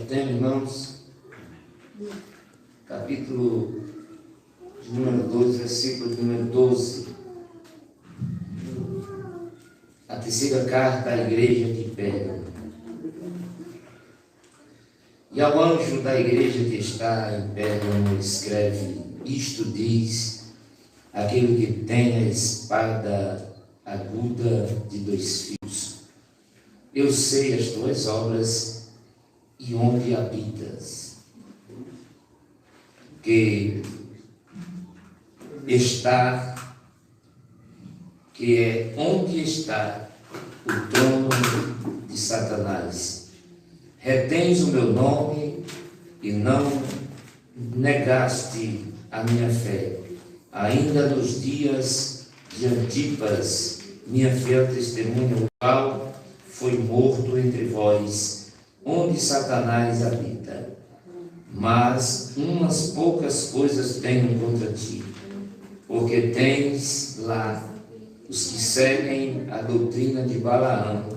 tema, irmãos, capítulo de número 12, versículo de número 12. A terceira carta à igreja de Pérgamo. E ao anjo da igreja que está em Pérgamo escreve: isto diz aquele que tem a espada aguda de 2 fios. Eu sei as tuas obras e onde habitas, que é onde está o trono de Satanás. Retens o meu nome e não negaste a minha fé, ainda nos dias de Antipas, minha fiel testemunha, o qual foi morto entre vós, onde Satanás habita. Mas umas poucas coisas tenho contra ti, porque tens lá os que seguem a doutrina de Balaão,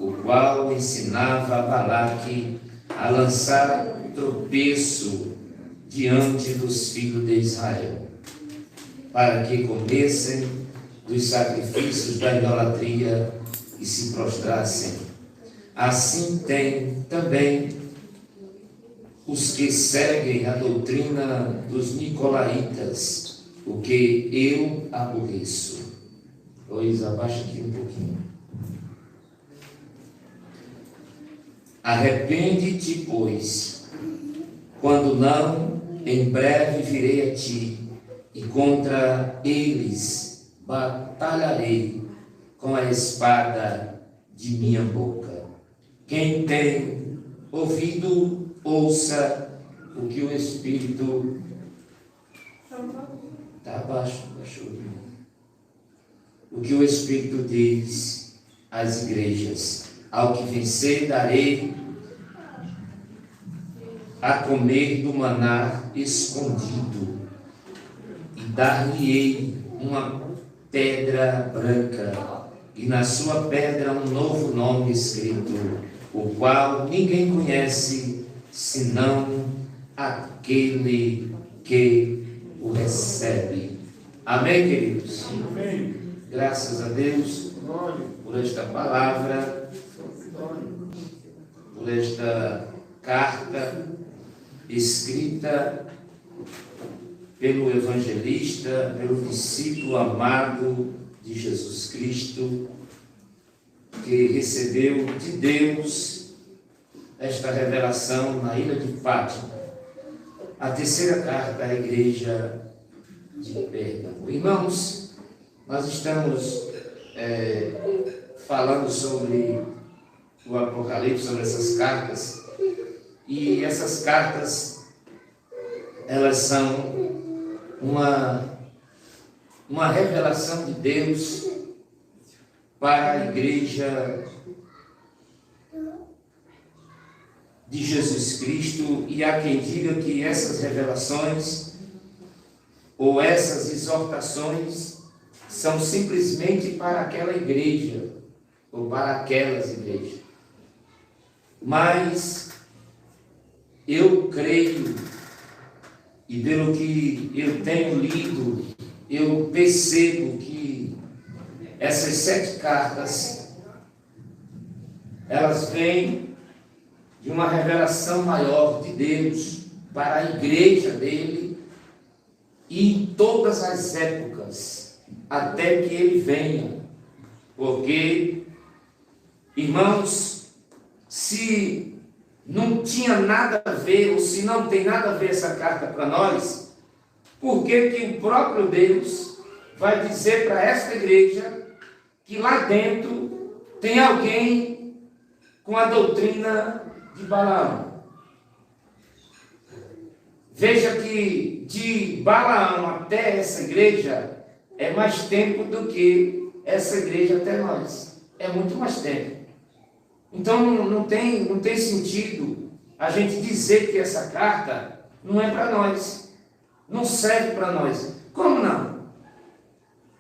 o qual ensinava a Balaque a lançar tropeço diante dos filhos de Israel, para que comessem dos sacrifícios da idolatria e se prostrassem. Assim tem também os que seguem a doutrina dos nicolaítas, o que eu aborreço. Pois abaixa aqui um pouquinho. Arrepende-te, pois, quando não, em breve virei a ti, e contra eles batalharei com a espada de minha boca. Quem tem ouvido, ouça o que o Espírito... Está abaixo, baixou. O que o Espírito diz às igrejas: ao que vencer darei a comer do maná escondido, e dar-lhe-ei uma pedra branca, e na sua pedra um novo nome escrito, o qual ninguém conhece, senão aquele que o recebe. Amém, queridos? Amém. Graças a Deus por esta palavra, por esta carta escrita pelo evangelista, pelo discípulo amado de Jesus Cristo, que recebeu de Deus esta revelação na ilha de Fátima, a terceira carta à igreja de Pérgamo. Irmãos, nós estamos falando sobre o Apocalipse, sobre essas cartas, e essas cartas, elas são uma revelação de Deus para a igreja de Jesus Cristo, e há quem diga que essas revelações ou essas exortações são simplesmente para aquela igreja ou para aquelas igrejas. Mas eu creio, e pelo que eu tenho lido, eu percebo que essas 7 cartas, elas vêm de uma revelação maior de Deus para a igreja dele, e em todas as épocas, até que ele venha. Porque, irmãos, se não tinha nada a ver, ou se não tem nada a ver essa carta para nós, por que que o próprio Deus vai dizer para esta igreja que lá dentro tem alguém com a doutrina de Balaão? Veja que de Balaão até essa igreja é mais tempo do que essa igreja até nós. É muito mais tempo. Então não tem sentido a gente dizer que essa carta não é para nós, não serve para nós. Como não?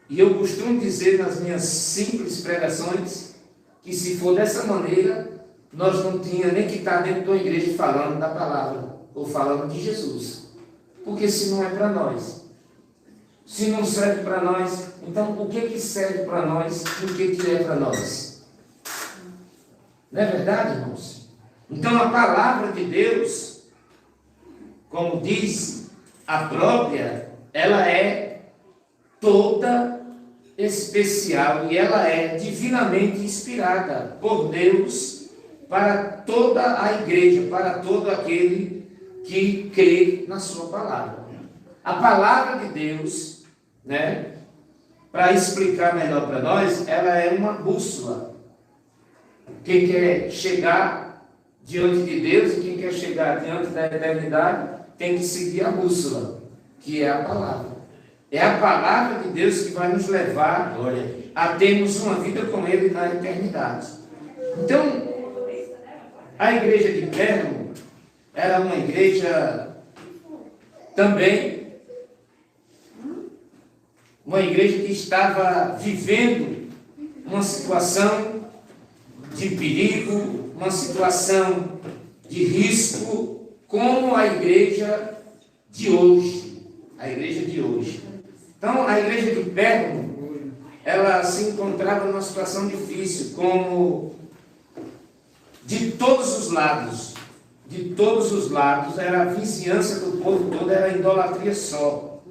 E eu costumo dizer nas minhas simples pregações que, se for dessa maneira, nós não tínhamos nem que estar dentro de uma igreja falando da palavra, ou falando de Jesus. Porque se não é para nós, se não serve para nós, então o que serve para nós e o que é para nós? Não é verdade, irmãos? Então a palavra de Deus, como diz a própria, ela é toda especial e ela é divinamente inspirada por Deus para toda a igreja, para todo aquele que crê na sua palavra. A palavra de Deus, né, para explicar melhor para nós, ela é uma bússola. Quem quer chegar diante de Deus e quem quer chegar diante da eternidade tem que seguir a bússola, que é a palavra. É a palavra de Deus que vai nos levar a termos uma vida com Ele na eternidade. Então, a igreja de Pérgamo era uma igreja também, uma igreja que estava vivendo uma situação de perigo, uma situação de risco, como a igreja de hoje. A igreja de hoje. Então, a igreja de Pérgamo, ela se encontrava numa situação difícil, como de todos os lados, era a vizinhança do povo todo, era a idolatria só.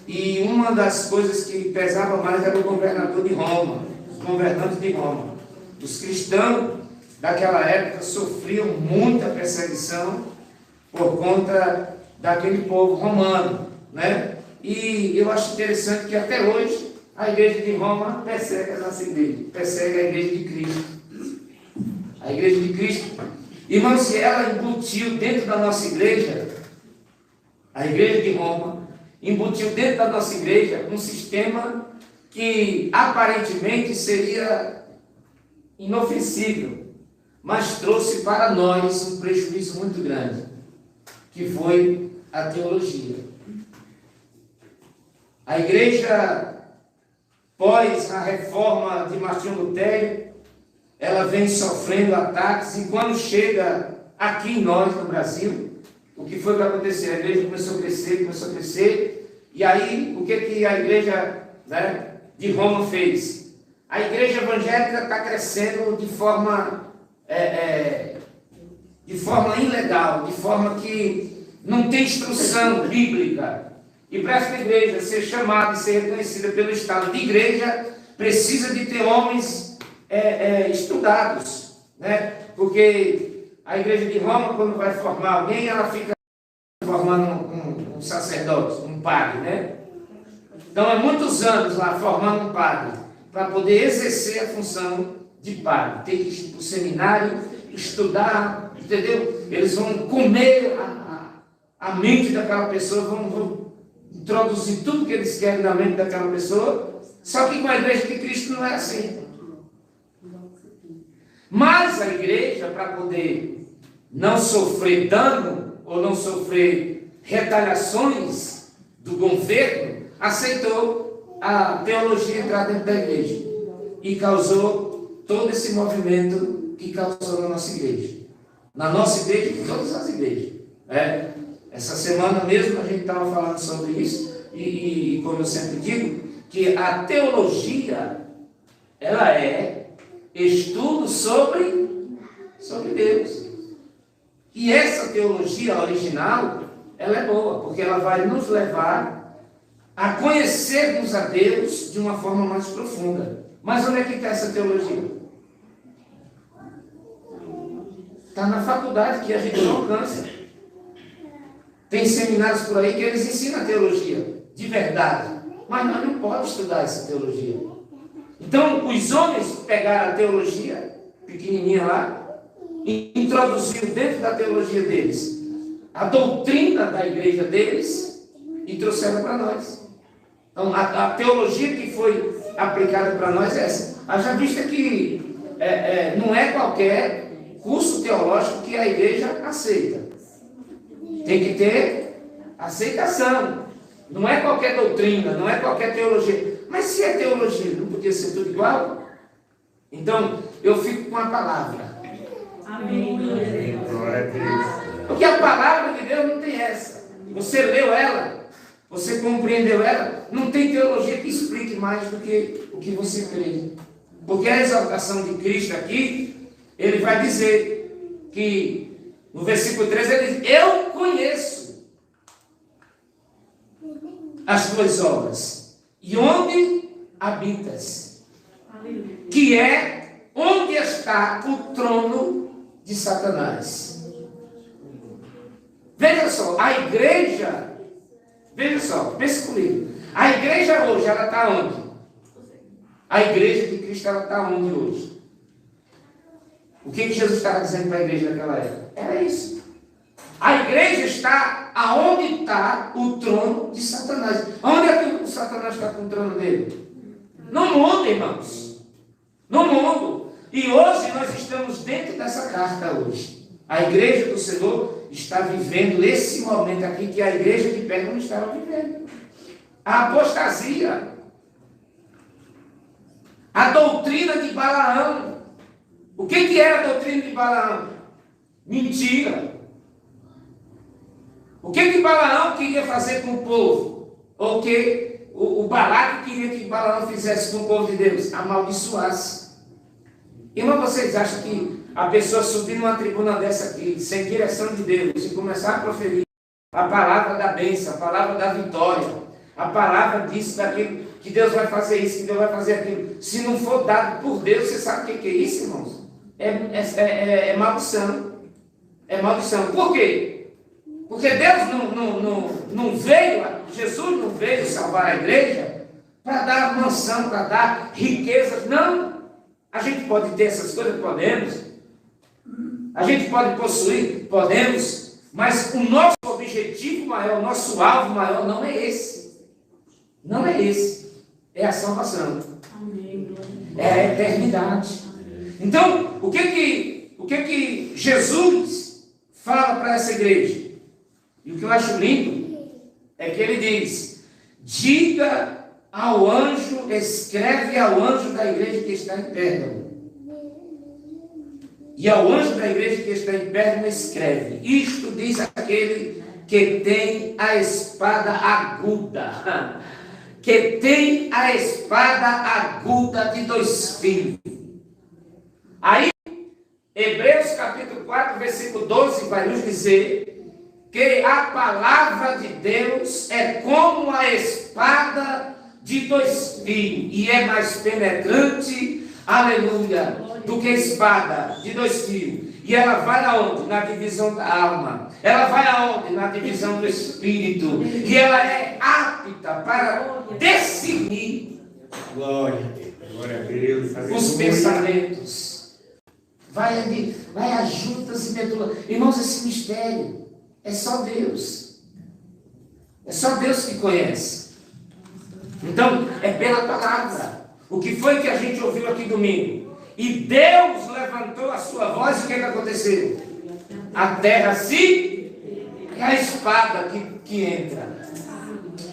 E uma das coisas que pesava mais era o governador de Roma, os governantes de Roma. Os cristãos daquela época sofriam muita perseguição por conta daquele povo romano, né? E eu acho interessante que até hoje a igreja de Roma persegue a nossa igreja, persegue a igreja de Cristo. A igreja de Cristo, irmãos, se ela embutiu dentro da nossa igreja, a igreja de Roma, embutiu dentro da nossa igreja um sistema que aparentemente seria inofensível, mas trouxe para nós um prejuízo muito grande, que foi a teologia. A igreja, pós a reforma de Martinho Lutero, ela vem sofrendo ataques, e quando chega aqui em nós, no Brasil, o que foi que aconteceu? A igreja começou a crescer, e aí, o que a igreja, né, de Roma fez? A igreja evangélica está crescendo de forma ilegal, de forma que não tem instrução bíblica. E para essa igreja ser chamada e ser reconhecida pelo Estado de igreja, precisa de ter homens estudados, né? Porque a igreja de Roma, quando vai formar alguém, ela fica formando um sacerdote, um padre, né? Então, há muitos anos lá formando um padre, para poder exercer a função de padre. Tem que ir para o seminário, estudar, entendeu? Eles vão comer a mente daquela pessoa, vão introduzir tudo que eles querem na mente daquela pessoa. Só que com a igreja de Cristo não é assim. Mas a igreja, para poder não sofrer dano ou não sofrer retaliações do governo, aceitou a teologia entrar dentro da igreja e causou todo esse movimento que causou na nossa igreja. Na nossa igreja e em todas as igrejas. Essa semana mesmo a gente estava falando sobre isso e como eu sempre digo, que a teologia, ela é estudo sobre Deus. E essa teologia original, ela é boa, porque ela vai nos levar a conhecermos a Deus de uma forma mais profunda. Mas onde é que está essa teologia? Está na faculdade, que a gente não alcança. Tem seminários por aí que eles ensinam a teologia, de verdade. Mas nós não podemos estudar essa teologia. Então, os homens pegaram a teologia, pequenininha lá, e introduziram dentro da teologia deles a doutrina da igreja deles e trouxeram para nós. Então, a teologia que foi aplicada para nós é essa. Haja vista que não é qualquer curso teológico que a igreja aceita. Tem que ter aceitação. Não é qualquer doutrina, não é qualquer teologia. Mas se é teologia, não podia ser tudo igual? Então, eu fico com a palavra. Amém. Glória a Deus. Porque a palavra de Deus não tem essa. Você leu ela, você compreendeu ela, não tem teologia que explique mais do que o que você crê. Porque a exaltação de Cristo aqui, ele vai dizer que, no versículo 13, ele diz: eu conheço as tuas obras e onde habitas, que é onde está o trono de Satanás. Veja só, a igreja, veja só, pense comigo, a igreja hoje, ela está onde? A igreja de Cristo, ela está onde hoje? O que Jesus estava dizendo para a igreja naquela época? Era isso. A igreja está aonde está o trono de Satanás. Onde é que o Satanás está com o trono dele? No mundo, irmãos. No mundo. E hoje nós estamos dentro dessa carta hoje. A igreja do Senhor está vivendo esse momento aqui que a igreja de Pérgamo não estava vivendo. A apostasia. A doutrina de Balaão. O que era a doutrina de Balaão? Mentira. O que Balaão queria fazer com o povo? Ou que o Balaque queria que Balaão fizesse com o povo de Deus? Amaldiçoasse. Irmão, vocês acham que a pessoa subir numa tribuna dessa aqui, sem direção de Deus, e começar a proferir a palavra da bênção, a palavra da vitória, a palavra disso, daquilo, que Deus vai fazer isso, que Deus vai fazer aquilo, se não for dado por Deus, você sabe o que é isso, irmãos? É maldição. É maldição. Por quê? Porque Deus não veio, Jesus não veio salvar a igreja para dar mansão, para dar riquezas. Não. A gente pode ter essas coisas? Podemos. A gente pode possuir? Podemos. Mas o nosso objetivo maior, o nosso alvo maior não é esse. Não é esse. É a salvação. É a eternidade. Então, o que Jesus fala para essa igreja? E o que eu acho lindo é que ele diz: diga ao anjo, escreve ao anjo da igreja que está em Pérgamo. E ao anjo da igreja que está em Pérgamo escreve: isto diz aquele que tem a espada aguda. Que tem a espada aguda de dois fios. Aí, Hebreus capítulo 4, versículo 12 vai nos dizer que a palavra de Deus é como a espada de dois fios e é mais penetrante, aleluia, do que espada de dois fios. E ela vai aonde? Na divisão da alma. Ela vai aonde? Na divisão do espírito. E ela é apta para discernir Glória a Deus. os pensamentos. Vai a juntas e medulas. Irmãos, esse mistério é só Deus. É só Deus que conhece. Então, é pela palavra. O que foi que a gente ouviu aqui domingo? E Deus levantou a sua voz, e o que aconteceu? A terra se... é a espada que entra.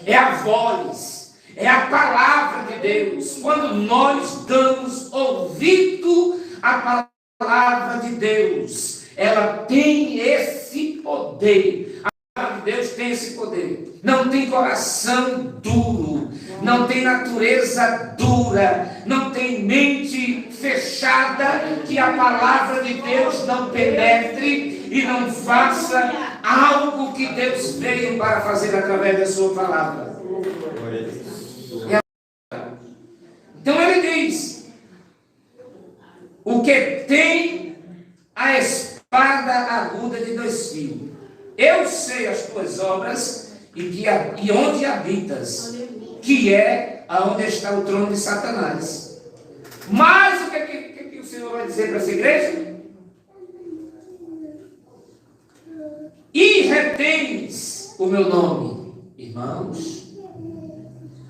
É a voz. É a palavra de Deus. Quando nós damos ouvido à palavra de Deus, ela tem esse poder. A palavra de Deus tem esse poder. Não tem coração duro, não tem natureza dura, não tem mente fechada, que a palavra de Deus não penetre e não faça algo que Deus veio para fazer através da sua palavra. Então ele diz: o que tem a espada aguda de dois fios. Eu sei as tuas obras e onde habitas, que é aonde está o trono de Satanás. Mas o que o Senhor vai dizer para essa igreja? E retenes o meu nome. Irmãos,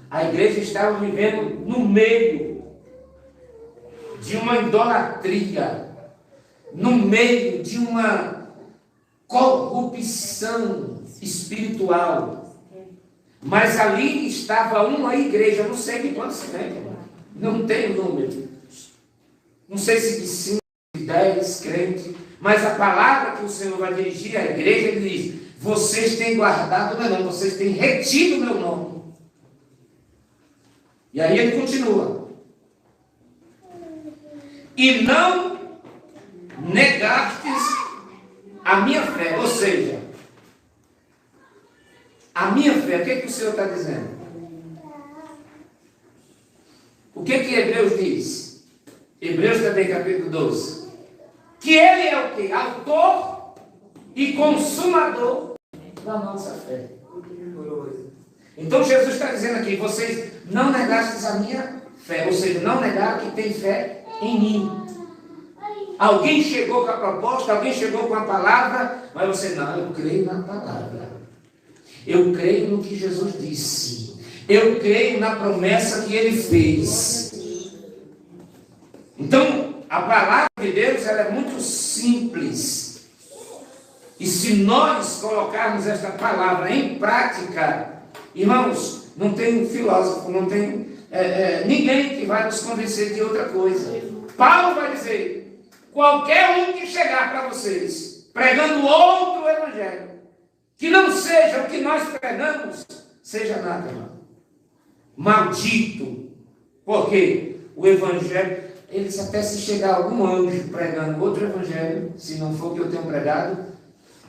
a igreja estava vivendo no meio de uma idolatria, no meio de uma corrupção espiritual. Mas ali estava uma igreja, não sei de quantos tem, não tenho número. Não sei se de 5, de 10 crentes, Mas a palavra que o Senhor vai dirigir à igreja, ele diz: vocês têm guardado o meu nome, vocês têm retido o meu nome. E aí ele continua: e não negastes a minha fé. Ou seja, a minha fé, o que é que o Senhor está dizendo? O que é que Hebreus diz? Hebreus também, capítulo 12. Que ele é o quê? Autor e consumador da nossa fé. Então Jesus está dizendo aqui: vocês não negastes a minha fé. Ou seja, não negaram que tem fé em mim. Alguém chegou com a proposta, alguém chegou com a palavra, mas você: não, eu creio na palavra. Eu creio no que Jesus disse. Eu creio na promessa que Ele fez. Então, a palavra de Deus, ela é muito simples. E se nós colocarmos esta palavra em prática, irmãos, não tem um filósofo, não tem ninguém que vai nos convencer de outra coisa. Paulo vai dizer: qualquer um que chegar para vocês pregando outro evangelho, que não seja o que nós pregamos, seja nada, irmão. Maldito. Porque o evangelho, eles até se chegar algum anjo pregando outro evangelho, se não for o que eu tenho pregado,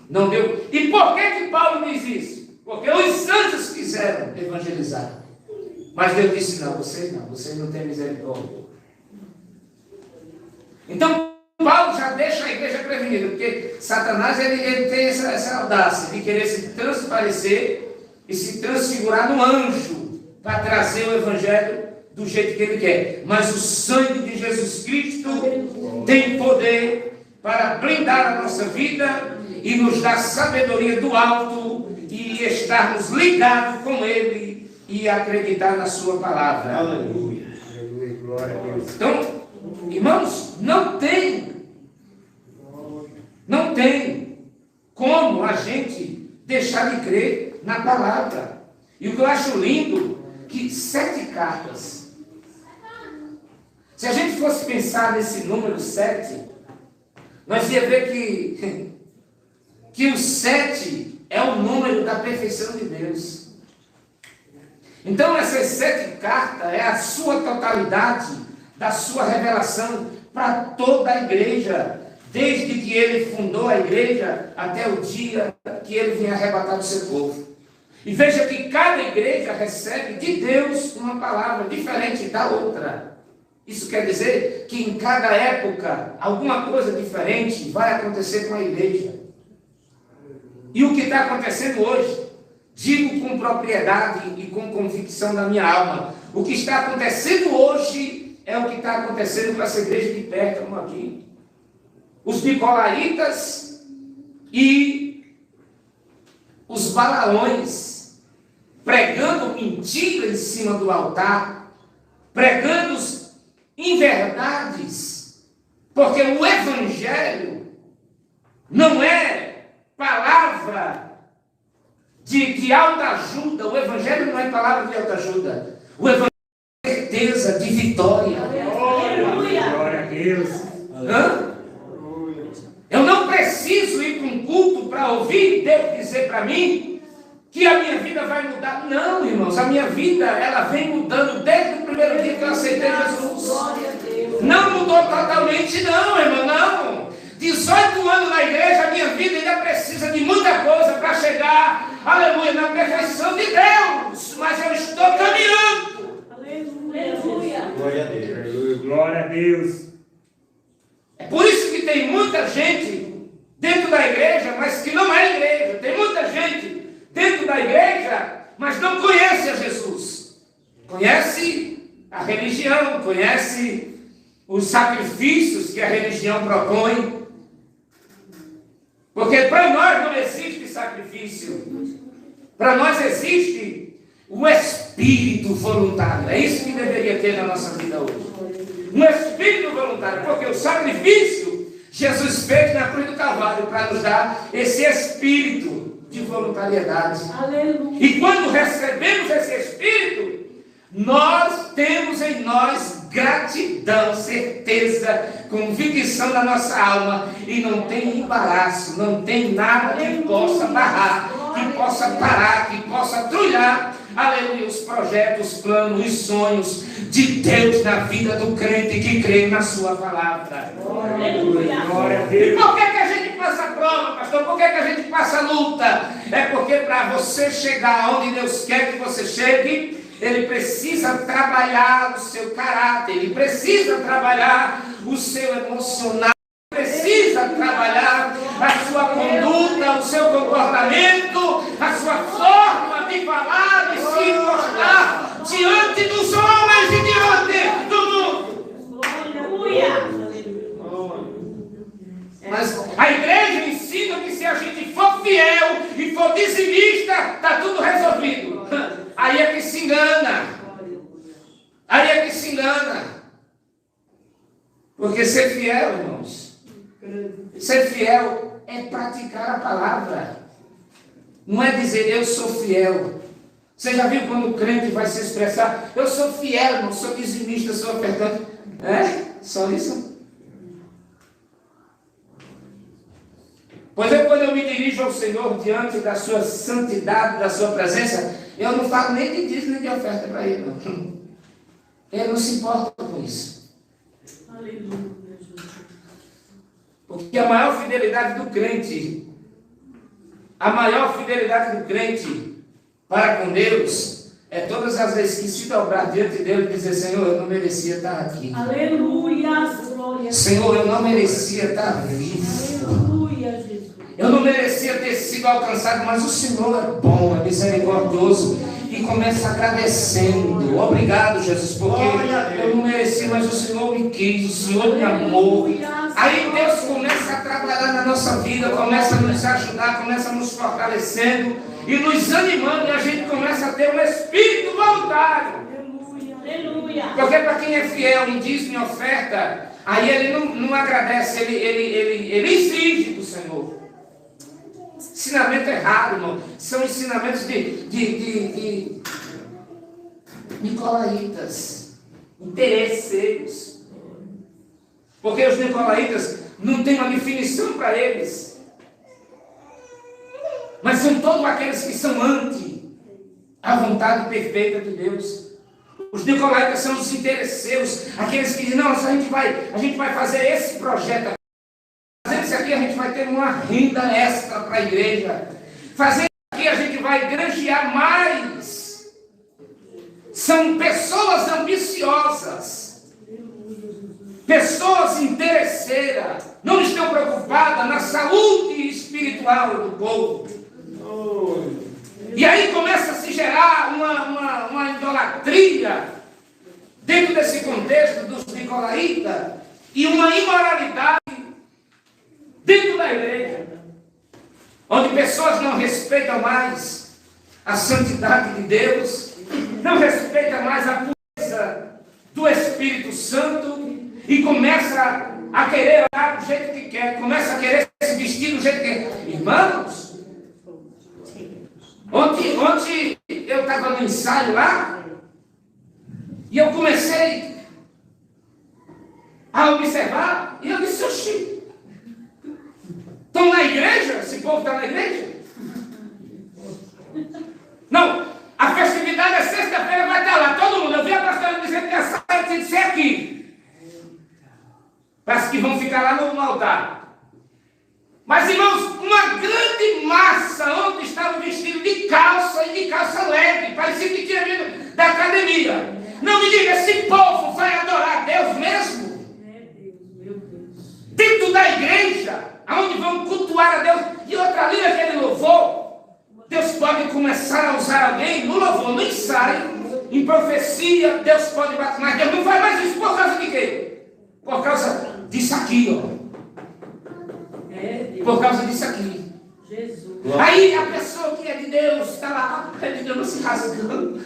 não deu. E por que Paulo diz isso? Porque os anjos quiseram evangelizar. Mas Deus disse: não, vocês não têm misericórdia. Então, Paulo já deixa a igreja prevenida, porque Satanás ele tem essa audácia de querer se transparecer e se transfigurar no anjo para trazer o evangelho do jeito que ele quer. Mas o sangue de Jesus Cristo tem poder para blindar a nossa vida e nos dar sabedoria do alto e estarmos ligados com Ele e acreditar na sua palavra. Aleluia. Aleluia. Glória a Deus. Então, irmãos, não tem como a gente deixar de crer na palavra. E o que eu acho lindo, que 7 cartas. Se a gente fosse pensar nesse número 7, nós ia ver que o 7 é o número da perfeição de Deus. Então essas 7 cartas é a sua totalidade da sua revelação para toda a igreja, desde que ele fundou a igreja até o dia que ele vinha arrebatar o seu povo. E veja que cada igreja recebe de Deus uma palavra diferente da outra. Isso quer dizer que em cada época alguma coisa diferente vai acontecer com a igreja. E o que está acontecendo hoje, digo com propriedade e com convicção da minha alma, o que está acontecendo hoje é o que está acontecendo com essa igreja de perto, como aqui. Os nicolaítas e os balaões pregando mentira em cima do altar, pregando inverdades, porque o evangelho não é palavra de autoajuda, o evangelho não é palavra de autoajuda, o evangelho é certeza de vitória. Glória a Deus. Hã? Eu não preciso ir para um culto para ouvir Deus dizer para mim que a minha vida vai mudar. Não, irmãos, a minha vida, ela vem mudando desde o primeiro dia que eu aceitei Jesus. Não mudou totalmente não, irmão, não. 18 anos na igreja, a minha vida ainda precisa de muita coisa para chegar, aleluia, na perfeição de Deus. Mas eu estou caminhando. Aleluia. Glória a Deus. Aleluia. Glória a Deus. É por isso que tem muita gente dentro da igreja, mas que não é igreja. Tem muita gente dentro da igreja, mas não conhece a Jesus. Conhece a religião, conhece os sacrifícios que a religião propõe. Porque para nós não existe sacrifício. Para nós existe o espírito voluntário. É isso que deveria ter na nossa vida hoje. Um espírito voluntário, porque o sacrifício Jesus fez na cruz do Calvário para nos dar esse espírito de voluntariedade. Aleluia. E quando recebemos esse espírito, nós temos em nós gratidão, certeza, convicção da nossa alma, e não tem embaraço, não tem nada que possa barrar, que possa parar, que possa trulhar, aleluia, os projetos, os planos, os sonhos de Deus na vida do crente que crê na sua palavra. Aleluia. Glória a Deus. E por que a gente passa prova, pastor? Por que a gente passa luta? É porque para você chegar onde Deus quer que você chegue, Ele precisa trabalhar o seu caráter, Ele precisa trabalhar o seu emocional, precisa trabalhar a sua conduta, o seu comportamento, a sua forma de falar, de se mostrar diante dos homens e diante do mundo. Aleluia. Mas a igreja ensina que se a gente for fiel e for dizimista, está tudo resolvido. Aí é que se engana. Aí é que se engana. Porque ser fiel, irmãos, ser fiel é praticar a palavra. Não é dizer eu sou fiel. Você já viu quando o crente vai se expressar? Eu sou fiel, não sou dizimista, sou ofertante. É? Só isso? Pois é, quando eu me dirijo ao Senhor diante da sua santidade, da sua presença, eu não falo nem de dízimo nem de oferta para Ele, não. Ele não se importa com isso. Aleluia. Porque a maior fidelidade do crente, a maior fidelidade do crente para com Deus, é todas as vezes que se dobrar diante dele e dizer, Senhor, eu não merecia estar aqui. Aleluia. Glória. Senhor, eu não merecia estar vivo. Aleluia, Jesus. Eu não merecia ter sido alcançado, mas o Senhor é bom, é misericordioso. E começa agradecendo. Obrigado, Jesus, porque eu não mereci, mas o Senhor me quis, o Senhor me amou. Aí Deus começa a trabalhar na nossa vida, começa a nos ajudar, começa a nos fortalecendo e nos animando, e a gente começa a ter um espírito voluntário. Aleluia. Porque para quem é fiel em dízimo e oferta, aí ele não agradece, ele exige do Senhor. Ensinamento errado, irmão. São ensinamentos de nicolaítas, interesseiros. Porque os nicolaítas não têm uma definição para eles. Mas são todos aqueles que são anti a vontade perfeita de Deus. Os nicolaítas são os interesseiros, aqueles que dizem, não, a gente vai fazer esse projeto. Fazendo isso aqui a gente vai ter uma renda extra para a igreja. Fazendo isso aqui a gente vai granjear mais. São pessoas ambiciosas. Pessoas interesseiras. Não estão preocupadas na saúde espiritual do povo. E aí começa a se gerar uma idolatria dentro desse contexto dos nicolaítas e uma imoralidade dentro da igreja, onde pessoas não respeitam mais a santidade de Deus, não respeitam mais a pureza do Espírito Santo e começa a querer andar do jeito que quer, começa a querer se vestir do jeito que quer. Irmãos, ontem eu estava no ensaio lá e eu comecei a observar e eu disse, oxi, estão na igreja? Esse povo está na igreja? Não, a festividade é sexta-feira, vai estar lá, todo mundo. Eu vi a pastora dizendo que a sala tinha de ser aqui. Parece que vão ficar lá no altar. Mas, irmãos, uma grande massa onde estavam vestidos de calça e de calça leve, parecia que tinha vindo da academia. Não me diga, esse povo vai adorar a Deus mesmo? Dentro da igreja, aonde vão cultuar a Deus, e outra ali aquele louvor, Deus pode começar a usar alguém no louvor, no ensaio, em profecia, Deus pode bater, mas Deus não faz mais isso por causa de quê? Por causa disso aqui, ó. Por causa disso aqui. Jesus. Aí a pessoa que é de Deus está lá, é de Deus se rasgando.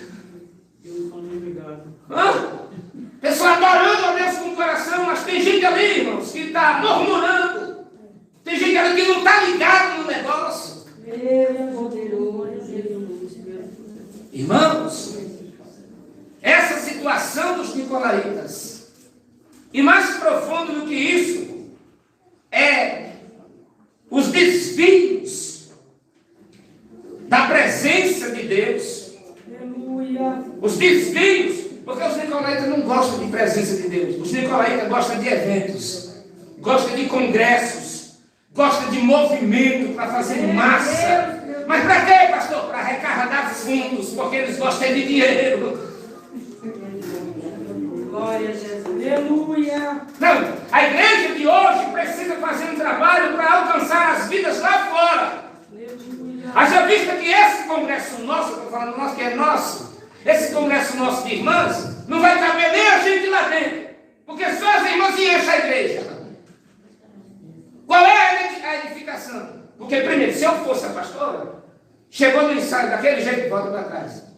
Pessoa adorando a Deus com o coração, mas tem gente ali, irmãos, que está murmurando. Tem gente ali que não está ligado no negócio. Irmãos, essa situação dos nicolaítas E mais profundo do que isso, é os desvios da presença de Deus. Aleluia. Os desvios, porque os nicolaítas não gostam de presença de Deus. Os nicolaítas gostam de eventos, gostam de congressos, gostam de movimento para fazer massa. Mas para quê, pastor? Para arrecadar fundos, porque eles gostam de dinheiro. Glória a Jesus. Aleluia. Não, a igreja de hoje precisa fazer um trabalho para alcançar as vidas lá fora. Aleluia. Haja vista que esse congresso nosso, estou falando nosso, que é nosso, esse congresso nosso de irmãs, não vai caber nem a gente lá dentro, porque só as irmãs enchem a igreja. Qual é a edificação? Porque, primeiro, se eu fosse a pastora, chegou no ensaio daquele jeito, volta para trás.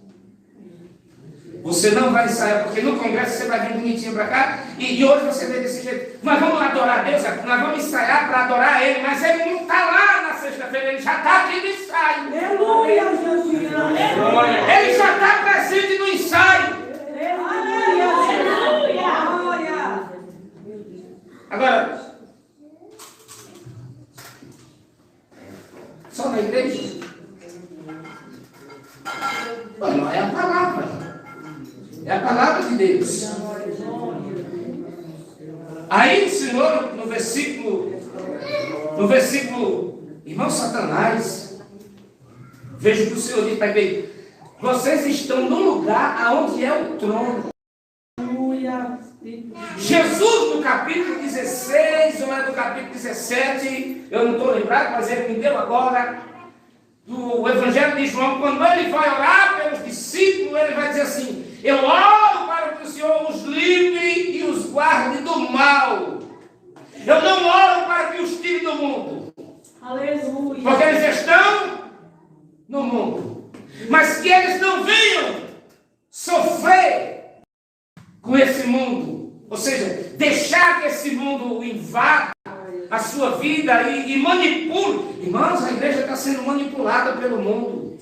Você não vai ensaiar, porque no congresso você vai vir bonitinho para cá, e hoje você vê desse jeito. Nós vamos adorar a Deus, nós vamos ensaiar para adorar Ele, mas Ele não está lá na sexta-feira, Ele já está aqui no ensaio. Aleluia, Jesus. Aleluia. Ele já está presente no ensaio. Aleluia. Agora, só na igreja? Não é a palavra. É a palavra de Deus. Aí o Senhor, no versículo, irmão Satanás, veja que o Senhor diz para ele: vocês estão no lugar aonde é o trono. Aleluia. Jesus, no capítulo 16, ou é do capítulo 17, eu não estou lembrado, mas ele me deu agora, do Evangelho de João, quando ele vai orar pelos discípulos, ele vai dizer assim: eu oro para que o Senhor os livre e os guarde do mal. Eu não oro para que os tire do mundo. Aleluia. Porque eles estão no mundo. Mas que eles não venham sofrer com esse mundo. Ou seja, deixar que esse mundo invada a sua vida e manipule. Irmãos, a igreja está sendo manipulada pelo mundo.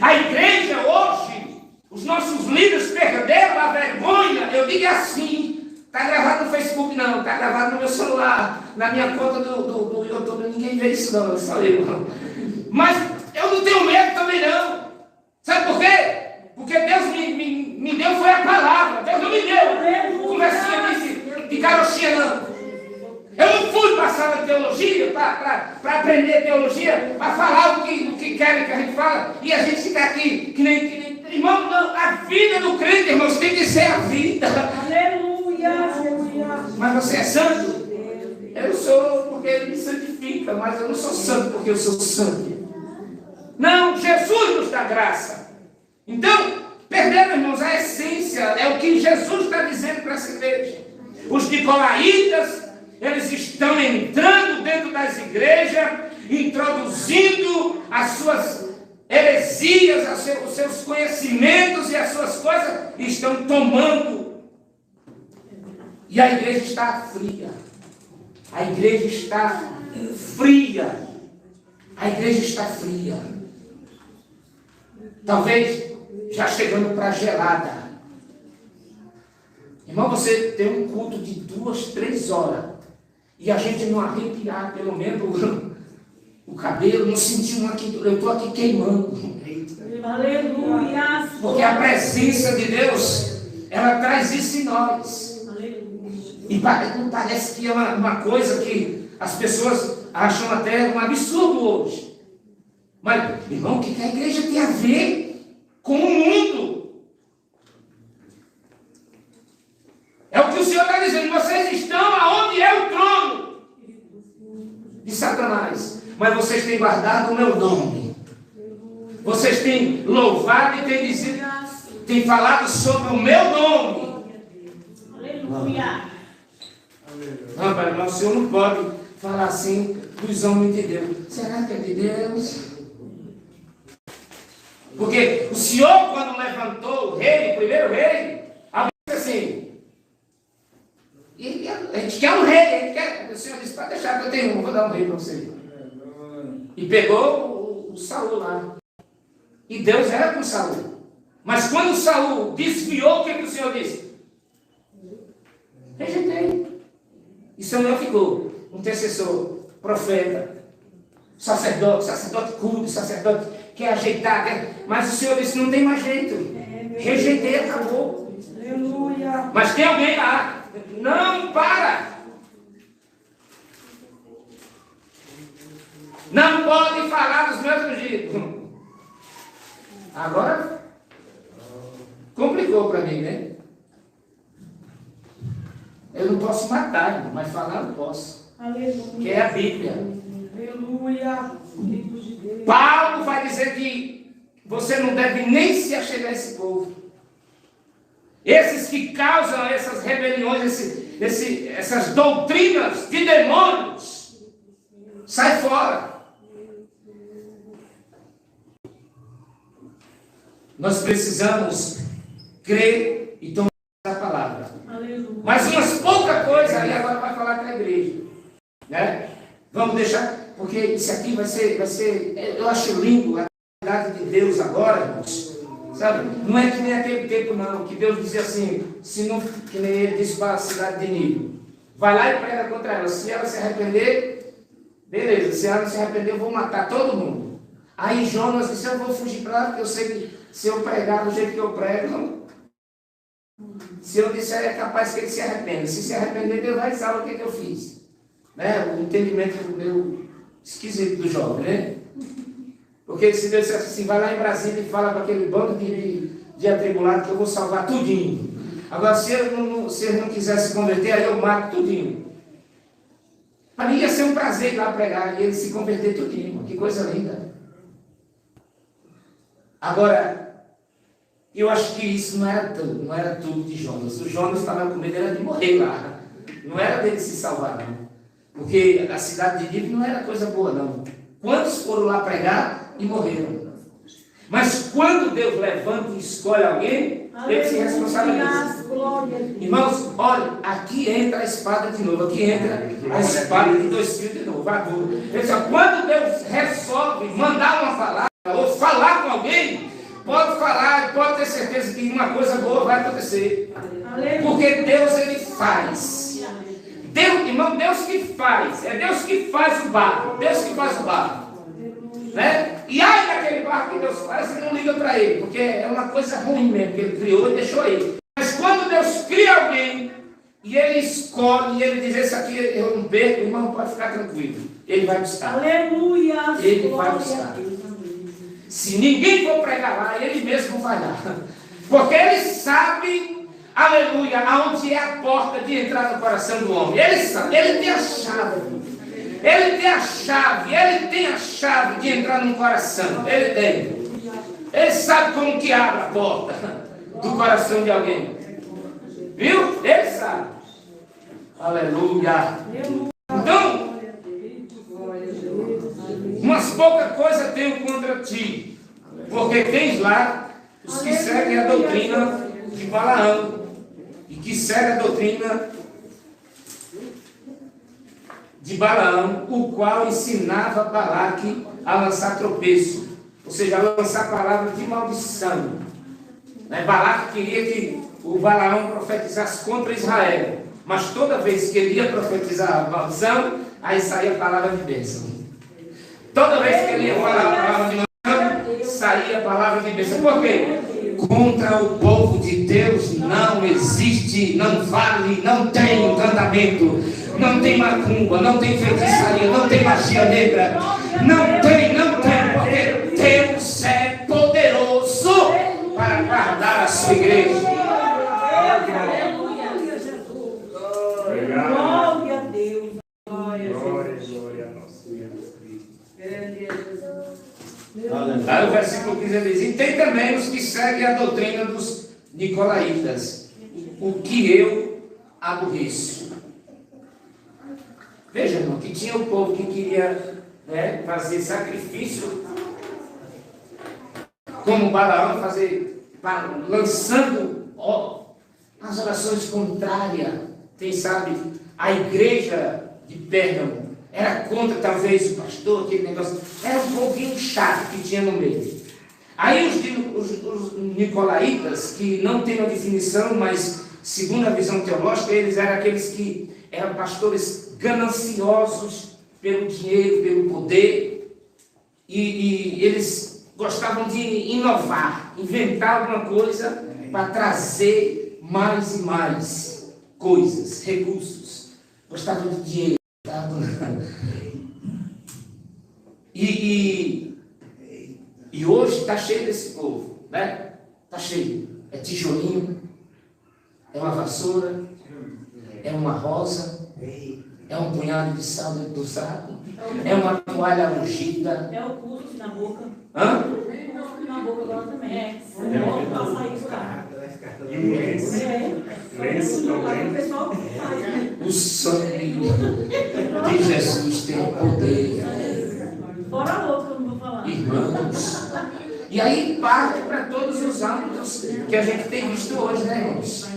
A igreja hoje, os nossos líderes perderam a vergonha. Eu digo assim, está gravado no Facebook não, está gravado no meu celular, na minha conta do YouTube, ninguém vê isso não, só eu. Mas eu não tenho medo também não. Sabe por quê? Porque Deus me deu foi a palavra. Deus não me deu conversinha de carochinha não. Eu não fui para a sala de teologia para aprender teologia, para falar o que querem que a gente fala, e a gente fica aqui que nem irmão, não, a vida do crente, irmãos, tem que ser a vida. Aleluia. Mas você é santo? Eu sou porque Ele me santifica, mas eu não sou santo porque eu sou santo. Não, Jesus nos dá graça. Então, perderam, irmãos, a essência, é o que Jesus está dizendo para essa igreja. Os nicolaítas, eles estão entrando dentro das igrejas, introduzindo as suas heresias, os seus conhecimentos e as suas coisas, e estão tomando. E a igreja está fria. A igreja está fria. A igreja está fria. Talvez já chegando para gelada. Irmão, você tem um culto de 2, 3 horas. E a gente não arrepiar, pelo menos, o cabelo, não sentir eu estou aqui queimando. Aleluia. Porque a presença de Deus, ela traz isso em nós. E parece que é uma coisa que as pessoas acham até um absurdo hoje. Mas, irmão, o que a igreja tem a ver com o mundo? É o que o Senhor está dizendo. Vocês estão aonde é o trono de Satanás. Mas vocês têm guardado o meu nome. Vocês têm louvado e têm falado sobre o meu nome. Aleluia. Não, pai, mas o Senhor não pode falar assim dos homens de Deus. Será que é de Deus? Porque o Senhor, quando levantou o rei, o primeiro rei, a disse assim, a gente quer um rei, o Senhor disse, pode deixar que eu tenho um, vou dar um rei para você. E pegou o Saul lá. E Deus era com Saul. Mas quando Saul desviou, o que o Senhor disse? Rejeitei. E Samuel ficou um intercessor, profeta, sacerdote culto, sacerdote que é ajeitado. Mas o Senhor disse, não tem mais jeito. Rejeitei, acabou. Aleluia. Mas tem alguém lá. Não para. Não pode falar dos meus ungidos. Agora, complicou para mim, né? Eu não posso matar, irmão, mas falar eu posso. Aleluia. Que é a Bíblia. Aleluia. Filhos de Deus. Paulo vai dizer que você não deve nem se achegar a esse povo. Esses que causam essas rebeliões, essas doutrinas de demônios, sai fora. Nós precisamos crer e tomar a palavra. Aleluia. Mas umas poucas coisas aí agora vai falar com a igreja, né? Vamos deixar, porque isso aqui vai ser, eu acho lindo a realidade de Deus agora, irmãos. Sabe? Não é que nem aquele tempo não, que Deus dizia assim, se não, que nem ele disse para a cidade de Nínive, vai lá e prega contra ela, se ela se arrepender, beleza, se ela não se arrepender eu vou matar todo mundo. Aí Jonas disse, eu vou fugir para lá, porque eu sei que se eu pregar do jeito que eu prego, se eu disser é capaz que ele se arrependa, se arrepender Deus vai saber o que eu fiz. Né? O entendimento meu esquisito do jovem, né? Porque se Deus dissesse assim, vai lá em Brasília e fala para aquele bando de atribulado que eu vou salvar tudinho. Agora, se ele não quiser se converter, aí eu mato tudinho. Para mim ia ser um prazer ir lá pregar e ele se converter tudinho. Que coisa linda. Agora, eu acho que isso não era tudo de Jonas. O Jonas estava com medo era de morrer lá. Não era dele se salvar, não. Porque a cidade de Nínive não era coisa boa, não. Quantos foram lá pregar e morreram? Mas quando Deus levanta e escolhe alguém, ele se responsabiliza. Irmãos, olha, aqui entra a espada de novo, aqui entra a espada de dois fios de novo. Quando Deus resolve mandar uma palavra ou falar com alguém, pode falar, pode ter certeza que uma coisa boa vai acontecer. Porque Deus, ele faz. Deus, irmão, Deus que faz. É Deus que faz o barro. Deus que faz o barro. Né? E aí daquele barro que Deus faz, você não liga para ele, porque é uma coisa ruim mesmo, que ele criou e deixou ele. Mas quando Deus cria alguém, e ele escolhe, e ele diz, esse aqui eu não perco, irmão, pode ficar tranquilo. Ele vai buscar. Aleluia. Ele vai buscar. Se ninguém for pregar lá, ele mesmo vai lá. Porque ele sabe, aleluia, aonde é a porta de entrar no coração do homem. Ele sabe, ele tem a chave. Ele tem a chave de entrar no coração. Ele tem. Ele sabe como que abre a porta do coração de alguém. Viu? Ele sabe. Aleluia. Então, umas poucas coisas tenho contra ti. Porque tens lá os que seguem a doutrina de Balaão. E que seguem a doutrina de Balaão, o qual ensinava Balaque a lançar tropeço, ou seja, a lançar palavras de maldição. Balaque queria que o Balaão profetizasse contra Israel, mas toda vez que ele ia profetizar a maldição, aí saía a palavra de bênção. Toda vez que ele ia falar a palavra de maldição, saía a palavra de bênção. Por quê? Contra o povo de Deus não existe, não vale, não tem encantamento. Não tem macumba, não tem feitiçaria, não tem magia negra. Não tem, porque Deus é poderoso para guardar a sua igreja. Glória a Deus. Glória a nosso Deus. Aí o versículo 15 diz, e tem também os que seguem a doutrina dos nicolaítas, o que eu aborreço. Veja, irmão, que tinha o povo que queria fazer sacrifício, como Balaão, lançando as orações contrárias. Quem sabe a igreja de Pérgamo era contra talvez o pastor, aquele negócio. Era um pouquinho chato que tinha no meio. Aí os nicolaítas, que não tem uma definição, mas segundo a visão teológica, eles eram aqueles que eram pastores gananciosos pelo dinheiro, pelo poder, e eles gostavam de inovar, inventar alguma coisa para trazer mais e mais coisas, recursos. Gostavam de dinheiro. Tá? E hoje está cheio desse povo, né? Está cheio. É tijolinho, é uma vassoura, é uma rosa, é um punhado de sal dentro do saco, é uma toalha ungida. É o cuspe na boca. Hã? O cuspe na boca agora também. É. É. Passar isso, cara. E o lenço. Lenço também. O pessoal faz, né? O sangue de Jesus tem poder, Fora a outra, eu não vou falar. irmãos. E aí parte para todos os âmbitos que a gente tem visto hoje, né, irmãos?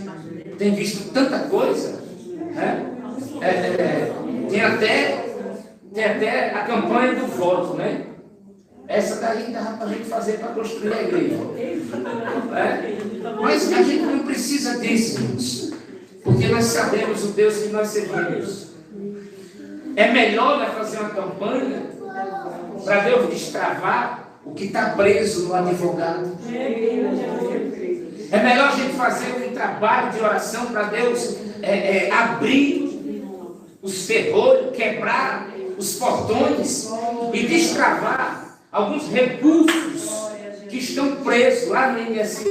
Tem visto tanta coisa, né? Tem até a campanha do voto, né? Essa daí dá para a gente fazer para construir a igreja. Né? Mas a gente não precisa disso, irmãos, porque nós sabemos o Deus que nós servimos. É melhor nós fazer uma campanha para Deus destravar o que está preso no advogado. É melhor a gente fazer um trabalho de oração para Deus abrir os ferrolhos, quebrar os portões e destravar alguns recursos que estão presos lá no INSS.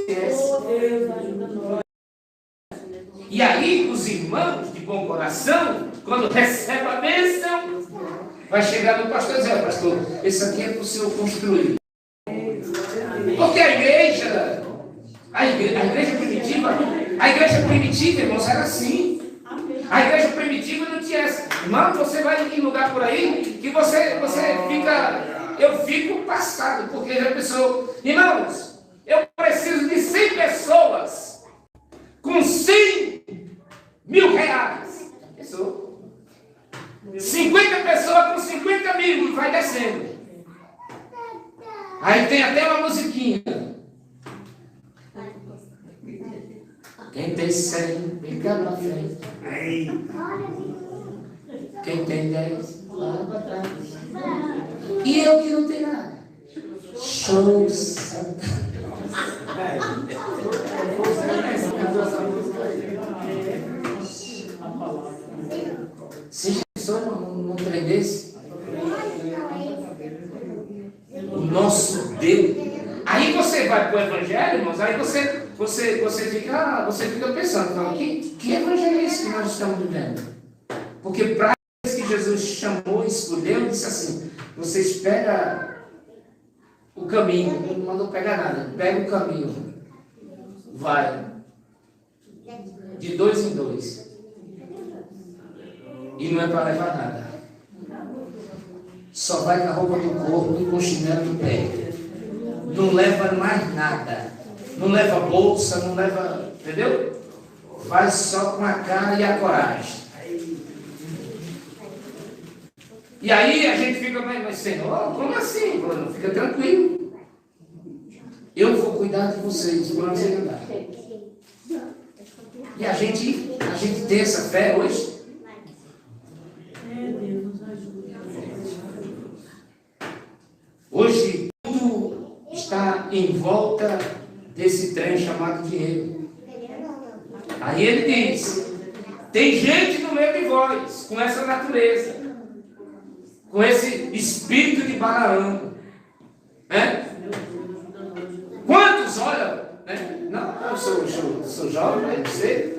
E aí os irmãos de bom coração, quando recebem a bênção, vai chegar no pastor e dizer: pastor, esse aqui é para o senhor construir. Porque a igreja primitiva, irmãos, era assim. A igreja primitiva não tinha essa. Irmão, você vai em lugar por aí que você fica. Eu fico passado, porque já pensou, irmãos, eu preciso de 100 pessoas com 100 mil reais. Pensou? 50 pessoas com 50 mil, vai descendo. Aí tem até uma musiquinha. Quem tem 100, fica na frente. Quem tem 10, lá para trás. E eu que não tenho nada. Show. Você já pensou num trem desse? O nosso Deus. Aí você vai para o Evangelho, irmãos, aí você fica pensando, não, que Evangelho é esse que nós estamos vivendo? Porque para isso que Jesus chamou, escolheu, disse assim: vocês pegam o caminho, não mandou pegar nada, pega o caminho, vai, de 2 em 2, e não é para levar nada, só vai com a roupa do corpo e com o chinelo do pé, não leva mais nada, não leva bolsa, não leva, entendeu? Vai só com a cara e a coragem. E aí a gente fica, mas Senhor, como assim? Não fica tranquilo. Eu vou cuidar de vocês quando você andar. E a gente tem essa fé hoje. Hoje tudo está em volta desse trem chamado dinheiro. Aí ele diz: tem gente no meio de vós com essa natureza, com esse espírito de Balaão, né? Quantos olham, né? Não, eu sou jovem, vai dizer,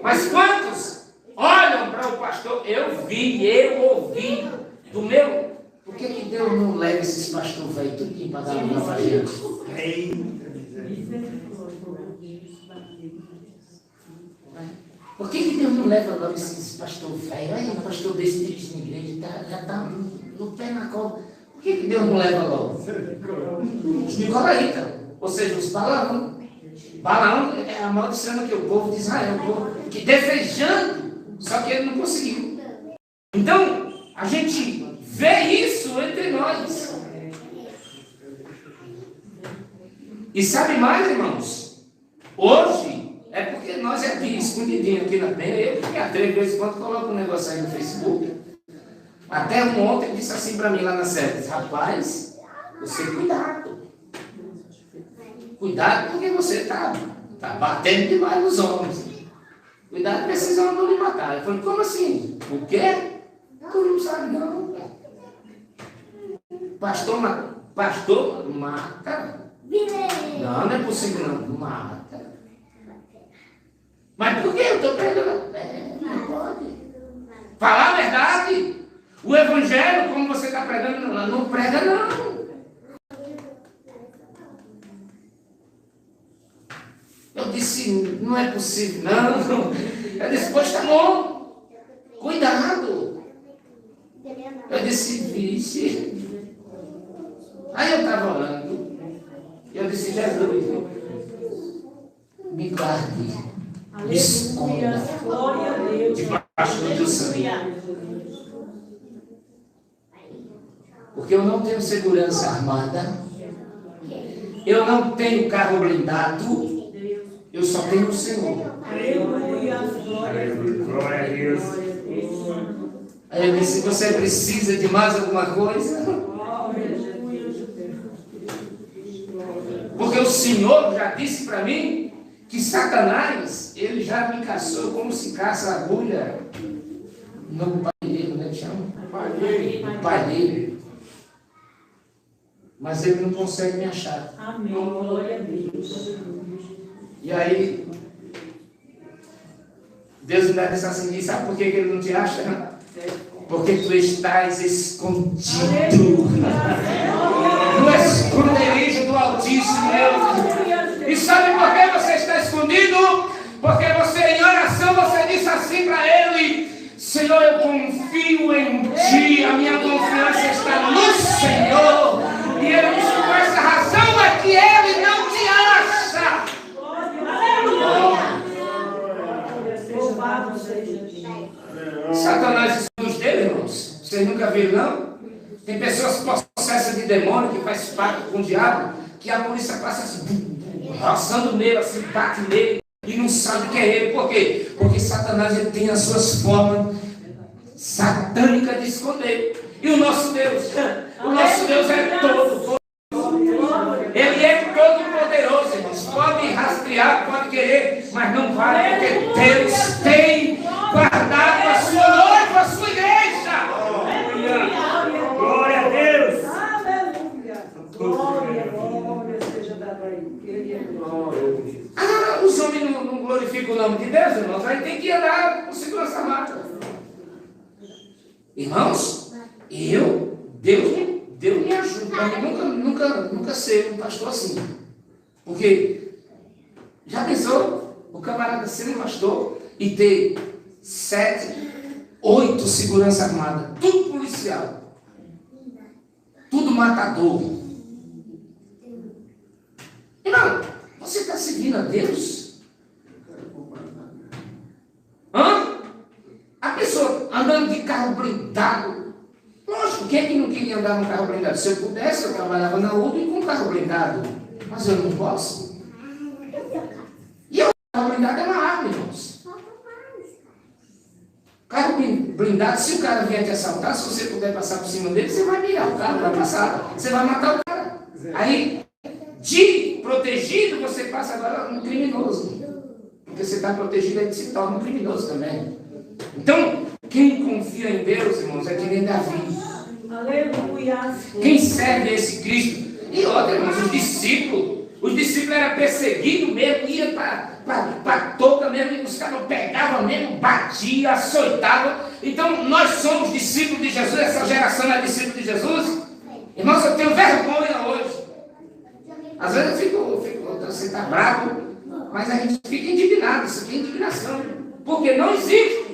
mas quantos olham para o pastor? Eu ouvi do meu. Por que Deus não leva esses pastores velhos tudo para dar uma para a gente? Por que Deus não leva logo esses pastores velhos? Aí um pastor desse dirige na igreja, já está no pé na cola. Por que Deus não leva logo? Os nicolaítas, ou seja, os Balaão. Balaão é a maldição que o povo de Israel, o povo que desejando, só que ele não conseguiu. Então, a gente vê isso entre nós. E sabe mais, irmãos? Hoje é porque nós é aqui, escondidinho aqui na penha. Eu que me atrevo, de vez em quando coloco um negócio aí no Facebook. Até ontem disse assim para mim lá na série: rapaz, você cuidado. Cuidado porque você está batendo demais nos homens. Cuidado para esses homens não lhe matar. Eu falei: como assim? O quê? Eu não sabe não. Pastor mata. Não é possível não. Mata. Mas por que eu estou pregando a fé? Não pode. Falar a verdade. O evangelho, como você está pregando, não prega não. Eu disse: não é possível não. Eu disse: pois tá bom. Cuidado. Eu disse: vixe. Aí eu estava orando. Eu disse: Jesus, me guarde. Me esconda. Glória a Deus. Debaixo do teu sangue. Porque eu não tenho segurança armada. Eu não tenho carro blindado. Eu só tenho o Senhor. Aleluia. Glória a Deus. Aí eu disse: você precisa de mais alguma coisa? Porque o Senhor já disse para mim que Satanás, ele já me caçou como se caça a agulha no palheiro, né? Chama? No palheiro. Mas ele não consegue me achar. Amém. Glória a Deus. E aí, Deus ainda disse assim: sabe por que ele não te acha? Porque tu estás escondido no esconderijo do Altíssimo. E sabe por que você está escondido? Porque você, em oração, você disse assim para Ele: Senhor, eu confio em Ti, a minha confiança está no Senhor. E Ele disse: por essa razão é que Ele não te acha. Louvado seja Deus. Satanás esconde dele, irmãos. Vocês nunca viram, não? Tem pessoas possessas de demônio que faz pacto com o diabo, que a polícia passa assim, roçando nele, assim, bate nele e não sabe quem é ele. Por quê? Porque Satanás, ele tem as suas formas satânicas de esconder. E o nosso Deus é todo. Ele é todo poderoso, irmãos. Pode rastrear, pode querer, mas não vale, porque Deus tem guardado a sua noiva, a sua igreja. Glória a Deus. Aleluia. Glória seja dada a Ele. Os homens não glorificam o nome de Deus, irmãos. Aí tem que andar com segurança armada. Irmãos, Deus me ajuda. Eu nunca ser um pastor assim. Porque já pensou o camarada ser um pastor e ter 7, 8 segurança armada, tudo policial, tudo matador. Irmão, você está servindo a Deus? A pessoa andando de carro blindado. Lógico, quem é que não queria andar num carro blindado? Se eu pudesse, eu trabalhava na Uber com carro blindado. Mas eu não posso. E o carro blindado é uma arma, irmãos. Carro blindado, se o cara vier te assaltar, se você puder passar por cima dele, você vai mirar o carro, vai passar. Você vai matar o cara. Aí, de protegido, você passa agora um criminoso. Porque você está protegido, aí se torna um criminoso também. Então, quem confia em Deus, irmãos, é que nem Davi. Aleluia. Quem serve esse Cristo? E outra, irmãos, os discípulos eram perseguidos mesmo, ia para a touca mesmo, e os caras pegavam mesmo, batiam, açoitavam. Então, nós somos discípulos de Jesus, essa geração é discípulo de Jesus. Irmãos, eu tenho vergonha hoje. Às vezes eu fico você está bravo, mas a gente fica indignado, isso aqui é indignação. Porque não existe,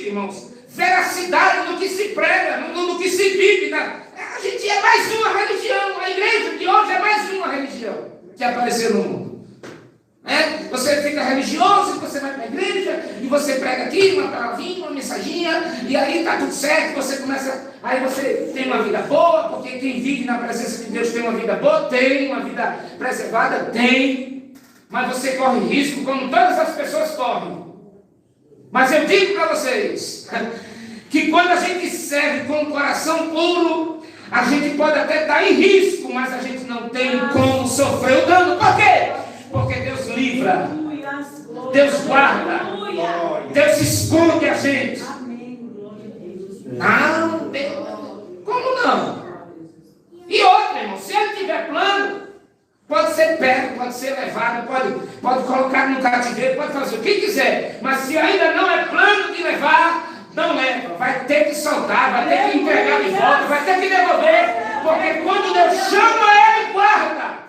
irmãos, veracidade no que se prega, no que se vive. A gente é mais uma religião, a igreja de hoje é mais uma religião que apareceu no mundo. Você fica religioso, você vai para a igreja, e você prega aqui, uma palavrinha, uma mensaginha, e aí está tudo certo, você começa, aí você tem uma vida boa, porque quem vive na presença de Deus tem uma vida boa, tem uma vida preservada, tem. mas você corre risco como todas as pessoas correm. Mas eu digo para vocês que quando a gente serve com o coração puro, a gente pode até estar em risco, mas a gente não tem como sofrer o dano. Por quê? Porque Deus livra, Deus guarda, Deus esconde a gente. Não, Deus, como não? E outra, irmão, se ele tiver plano, pode ser pego, pode ser levado, pode colocar no cativeiro, pode fazer o que quiser. Mas se ainda não é plano de levar, não leva. Vai ter que soltar, vai ter que entregar de volta, vai ter que devolver. Porque quando Deus chama, Ele guarda.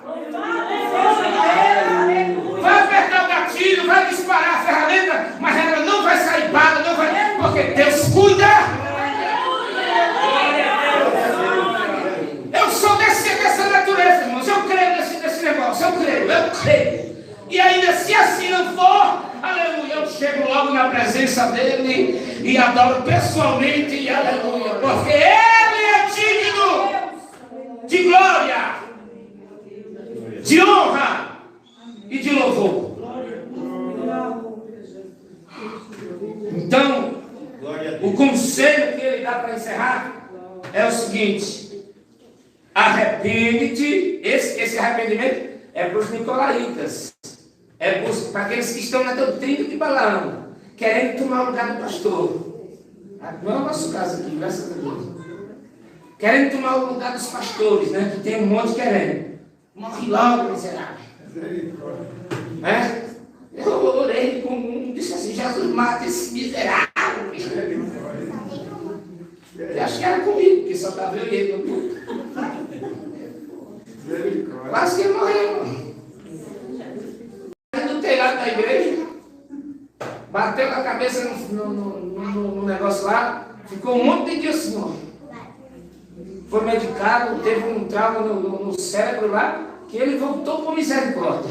Vai apertar o gatilho, vai disparar a ferramenta, mas ela não vai sair bala, não vai, porque Deus cuida. Eu sou dessa natureza, irmãos. Eu creio nesse negócio, eu creio. E ainda se assim não for, aleluia, eu chego logo na presença dele e adoro pessoalmente, e aleluia, porque ele é digno de glória, de honra e de louvor. Então, o conselho que ele dá para encerrar é o seguinte: arrepende-te. Esse arrependimento é para os nicolaítas, é para aqueles que estão na doutrina de Balaão, querendo tomar o lugar do pastor. Não é o nosso caso aqui, graças a Deus. Querendo tomar o lugar dos pastores, né? Que tem um monte querendo. Morre logo, miserável. Né? Eu orei com um, disse assim: Jesus, mata esse miserável. Eu acho que era comigo, porque só estava eu e ele no culto. Quase que ele morreu. No telhado da igreja, bateu a cabeça no negócio lá, ficou um monte de dia assim, foi medicado, teve um trauma no cérebro lá, que ele voltou com misericórdia.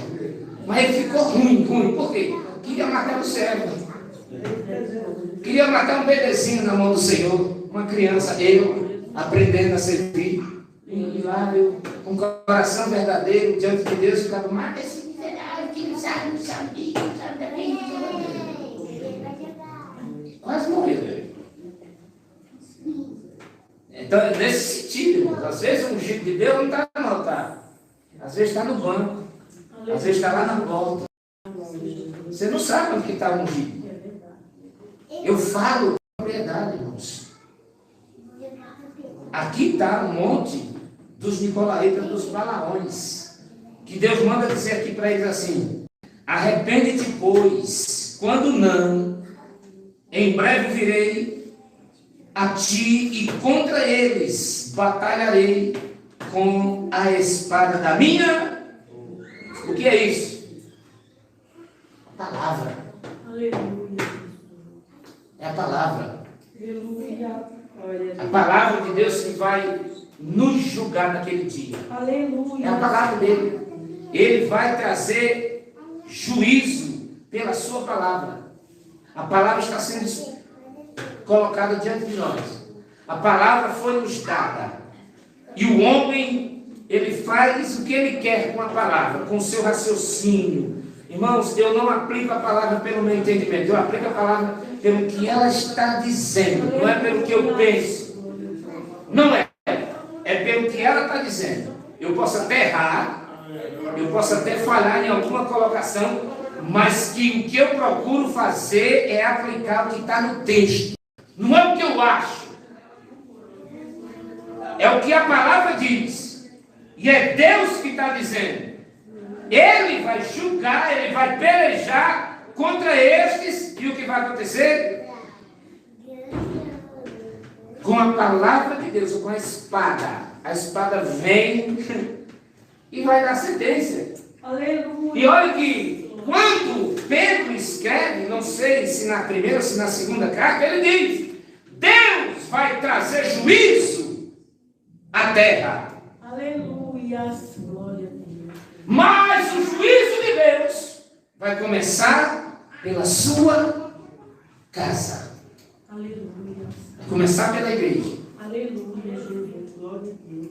Mas ele ficou ruim. Por quê? Queria matar o cérebro. Queria matar um bebezinho na mão do Senhor. Uma criança, eu, aprendendo a servir. E lá, eu, com um coração verdadeiro, diante de Deus, ficava: mata esse miserável que não sabe também. Quase morreu. Então, é nesse sentido, irmãos. Às vezes o ungido de Deus não está no altar. Às vezes está no banco. Às vezes está lá na porta. Você não sabe onde que está o ungido. Eu falo com propriedade, irmãos. Aqui está um monte dos nicolaítas, dos balaões, que Deus manda dizer aqui para eles assim: arrepende-te, pois, quando não, em breve virei a ti e contra eles batalharei com a espada da minha. O que é isso? A palavra. É a palavra. A palavra de Deus que vai nos julgar naquele dia. Aleluia. É a palavra dele. Ele vai trazer juízo pela sua palavra. A palavra está sendo colocada diante de nós. A palavra foi nos dada. E o homem, ele faz o que ele quer com a palavra, com o seu raciocínio. Irmãos, eu não aplico a palavra pelo meu entendimento. Eu aplico a palavra pelo que ela está dizendo. Não é pelo que eu penso. Não é. É pelo que ela está dizendo. Eu posso até errar, eu posso até falhar em alguma colocação, mas que o que eu procuro fazer é aplicar o que está no texto. Não é o que eu acho. É o que a palavra diz. E é Deus que está dizendo. Ele vai julgar, ele vai pelejar contra estes. E o que vai acontecer? Com a palavra de Deus, com a espada. A espada vem e vai dar sentença. Aleluia. E olha que quando Pedro escreve, não sei se na primeira ou se na segunda carta, ele diz: Deus vai trazer juízo à terra. Aleluia. Glória a Deus. Mas o juízo de Deus vai começar pela sua casa. Aleluia. Vai começar pela igreja. Aleluia, Jesus. Glória a Deus.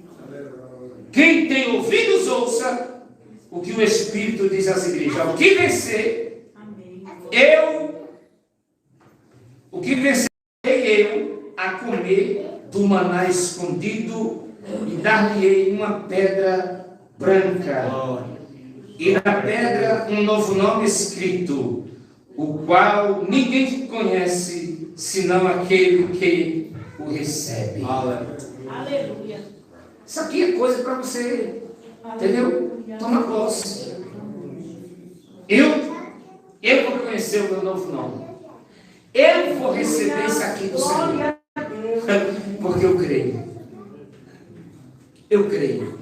Quem tem ouvidos, ouça o que o Espírito diz às igrejas. O que vencer, Amém. o que vencerei eu a comer do maná escondido e dar-lhe-ei uma pedra branca. E na pedra um novo nome escrito, o qual ninguém conhece, senão aquele que o recebe. Aleluia. Isso aqui é coisa para você, entendeu? Toma posse. Eu vou conhecer o meu novo nome. Eu vou receber isso aqui do Senhor. Porque eu creio. Eu creio.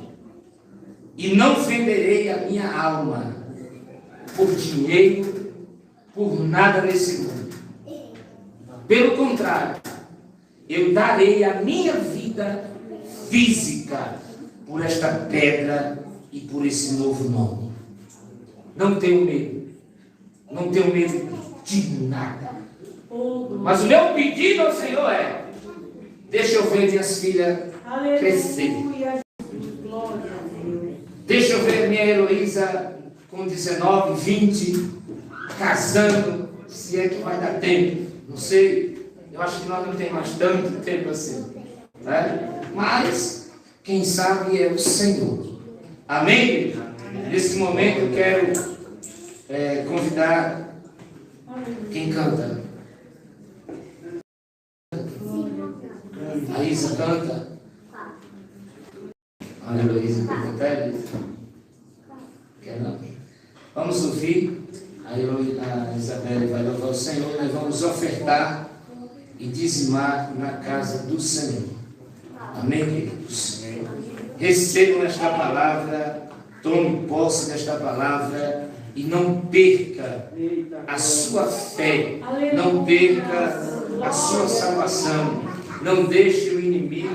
E não venderei a minha alma por dinheiro, por nada nesse mundo. Pelo contrário, eu darei a minha vida física por esta pedra e por esse novo nome. Não tenho medo. Não tenho medo de nada. Mas o meu pedido ao Senhor é: deixa eu ver minhas filhas crescer. Aleluia. Glória a Deus. Deixa eu ver minha Heloísa com 19, 20, casando, se é que vai dar tempo. Não sei. Eu acho que nós não temos mais tanto tempo assim. Né? Mas, quem sabe é o Senhor. Amém? Nesse momento eu quero convidar quem canta. A Isa canta. A Heloísa quer cantar, Elisa? Quer não? Vamos ouvir. A Isabelle vai louvar o Senhor. Nós vamos ofertar e dizimar na casa do Senhor. Amém, queridos? Recebam esta palavra, tome posse desta palavra e não perca a sua fé, não perca a sua salvação, não deixe o inimigo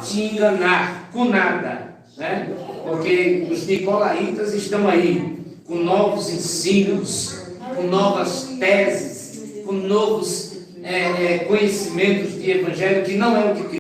te enganar com nada, né? Porque os nicolaítas estão aí com novos ensinos, com novas teses, com novos conhecimentos de evangelho que não é o que